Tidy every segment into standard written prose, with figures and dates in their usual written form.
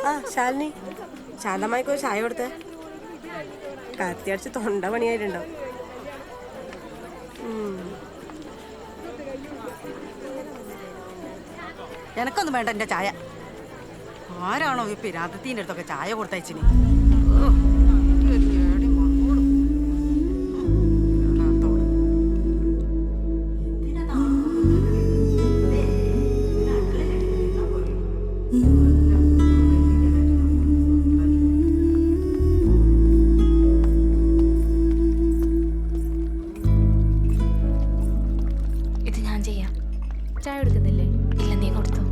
ആ ശാലിനി, ശാന്തമായിക്കോ ചായ കൊടുത്തേ. കത്തിയടിച്ച് തൊണ്ട പണിയായിട്ടുണ്ടാവും. എനക്കൊന്നും വേണ്ട എൻ്റെ ചായ. ആരാണോ ഈ പിരാതത്തീൻ്റെ അടുത്തൊക്കെ ചായ കൊടുത്തയച്ചിനി? ഇത് ഞാൻ ചെയ്യാം. ചായ എടുക്കുന്നില്ലേ? ഇല്ല, നീ കൊടുത്തു.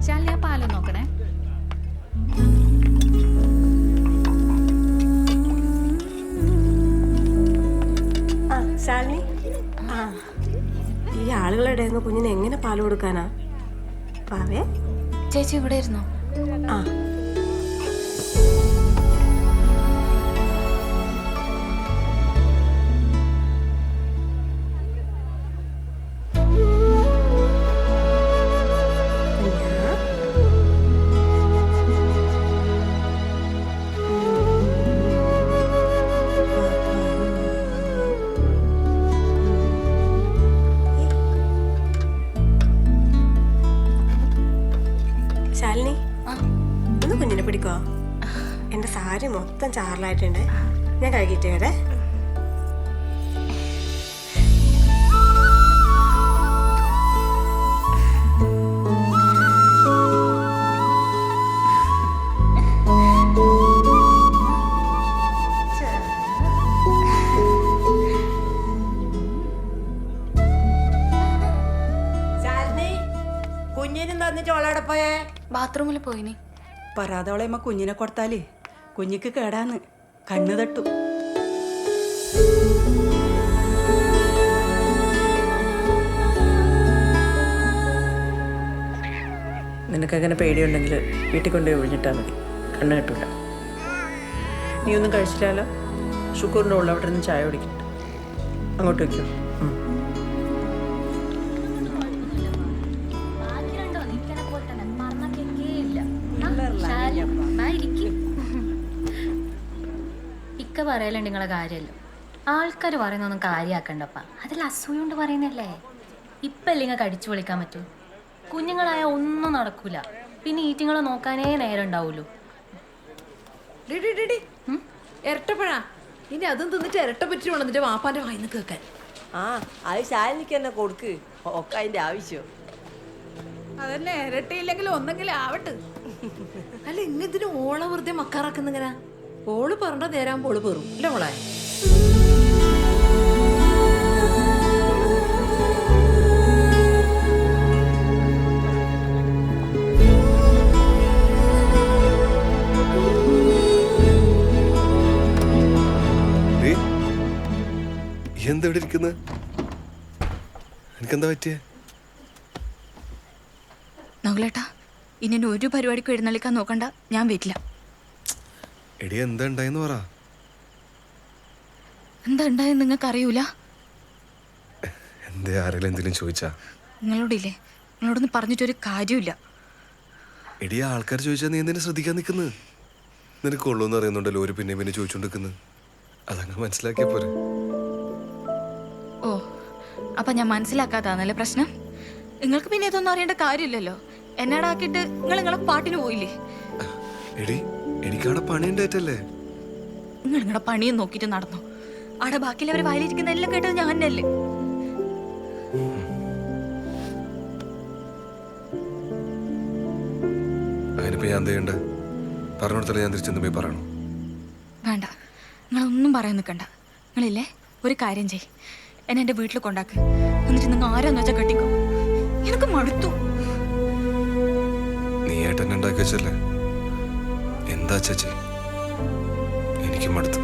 ശാലിനി, ആ പാലം നോക്കണേ. ആ ശാലിനി, ആ ഈ ആളുകളുടെ ഇടയിൽ നിന്ന് കുഞ്ഞിന് എങ്ങനെ പാല് കൊടുക്കാനാ? പാവേ ചേച്ചി ഇവിടെ ഇരുന്നോ? ആ ശാലിനി, ഒന്ന് കുഞ്ഞിനെ പിടിക്കോ? എന്റെ സാരി മൊത്തം ചാറലായിട്ടുണ്ട്. ഞാൻ കഴുകിയിട്ട് വരെ. കുഞ്ഞിനും തന്നിട്ട് ഓളവിടെ പോയേ? ബാത്റൂമിൽ പോയിനി. പരാതോളയമ്മ കുഞ്ഞിനെ കൊടുത്താലേ കുഞ്ഞിക്ക് കേടാന്ന്, കണ്ണ് തട്ടു. നിനക്കങ്ങനെ പേടിയുണ്ടെങ്കിൽ വീട്ടിൽ കൊണ്ടുപോയി ഒഴിഞ്ഞിട്ടാൽ മതി, കണ്ണ് കെട്ടില്ല. നീ ഒന്നും കഴിച്ചില്ലല്ലോ? ഷുക്കൂറിൻ്റെ ഉള്ള അവിടെ നിന്ന് ചായ കുടിക്കട്ടെ. അങ്ങോട്ട് വയ്ക്കോ. ഇക്ക പറയലുണ്ട് നിങ്ങളെ കാര്യമല്ലോ. ആൾക്കാർ പറയുന്നൊന്നും കാര്യമാക്കണ്ടപ്പ. അതിൽ അസൂയ കൊണ്ട് പറയുന്നല്ലേ. ഇപ്പം അല്ലെങ്കിൽ കടിച്ചു വിളിക്കാൻ പറ്റൂ. കുഞ്ഞുങ്ങളായ ഒന്നും നടക്കൂല. പിന്നെ ഈറ്റിങ്ങളെ നോക്കാനേ നേരം ഉണ്ടാവുള്ളൂ. ഇരട്ടപ്പഴാ ഇനി അതും തിന്നിട്ട് ഇരട്ട പറ്റി വേണം എന്നിട്ട് വാപ്പാന്റെ വായിന്ന് കേൾക്കാൻ. ആ അത് ശാലിനിക്ക് തന്നെ കൊടുക്ക്, ഒക്കെ അതിന്റെ ആവശ്യം. അതന്നെ, ഇരട്ടയില്ലെങ്കിലും ഒന്നെങ്കിലും ആവട്ടെ. അല്ല, ഇങ്ങനത്തിന് ഓളെ വെറുതെ മക്കാറാക്കുന്നിങ്ങനെ. ഓള് പറഞ്ഞ നേരാകുമ്പോ ഓള് പെറും അല്ലേ മോളെ? എന്തെവിടെ ഇരിക്കുന്നത്? എനിക്കെന്താ പറ്റിയേ? നോക്കലേട്ടാ, ഇനി ഒരു പരിപാടിക്കും എഴുന്നള്ളിക്കാൻ നോക്കണ്ട, ഞാൻ വരില്ല. എടി എന്താ ഉണ്ടായെന്ന് പറ. എന്താ ഉണ്ടായെന്ന് നിങ്ങൾക്ക് അറിയൂല? എന്തേ, ആരെങ്കിലും എന്തെങ്കിലും ചോദിച്ചാ? നിങ്ങളോടില്ലേ, നിങ്ങളോടൊന്നും പറഞ്ഞിട്ടൊരു കാര്യമില്ല. എടി ആൾക്കാർ ചോദിച്ചാ നീ എന്തിനാ ശ്രദ്ധിക്കാൻ നിൽക്കുന്നത്? നിനക്ക് കൊള്ളൂന്ന് അറിയുന്നുണ്ടല്ലോ ഒരു പിന്നെ പിന്നെ ചോദിച്ചോണ്ടിരിക്കുന്നത്. അതങ്ങ് മനസ്സിലാക്കിയ പോരെ. ഓ, അപ്പൊ ഞാൻ മനസ്സിലാക്കാത്താന്നല്ലേ പ്രശ്നം? നിങ്ങൾക്ക് പിന്നെ ഇതൊന്നും അറിയേണ്ട കാര്യമില്ലല്ലോ. എന്നാടാക്കിയിട്ട് നിങ്ങൾ നിങ്ങളെ പാട്ടിന് പോയില്ലേ? എടി എനിക്കവിടെ പണിയുണ്ടായിട്ടല്ലേ. നിങ്ങൾ നിങ്ങളുടെ പണിയും നോക്കിയിട്ട് നടന്നു. അവിടെ ബാക്കിയുള്ളവർ വായിലിരിക്കുന്ന എല്ലാം കേട്ടത് ഞാൻ തന്നെയല്ലേ. അതിനിപ്പോ ഞാൻ എന്ത് ചെയ്യണ്ട? പറഞ്ഞോടത്തല്ലേ ഞാൻ തിരിച്ചെന്ന് പോയി പറയണോ? വേണ്ട, നിങ്ങളൊന്നും പറയാൻ നിൽക്കണ്ട. നിങ്ങളില്ലേ, ഒരു കാര്യം ചെയ്, എന്നെ എൻ്റെ വീട്ടിൽ കൊണ്ടാക്ക്. എന്നിട്ട് നിങ്ങൾ ആരാന്ന് വെച്ചാൽ കെട്ടിക്കോ. എനിക്ക് മടുത്തു. നീ ഏട്ടൻ ഉണ്ടാക്കി വെച്ചല്ലേ? എന്താ ചേച്ചി, എനിക്ക് മടുത്തു.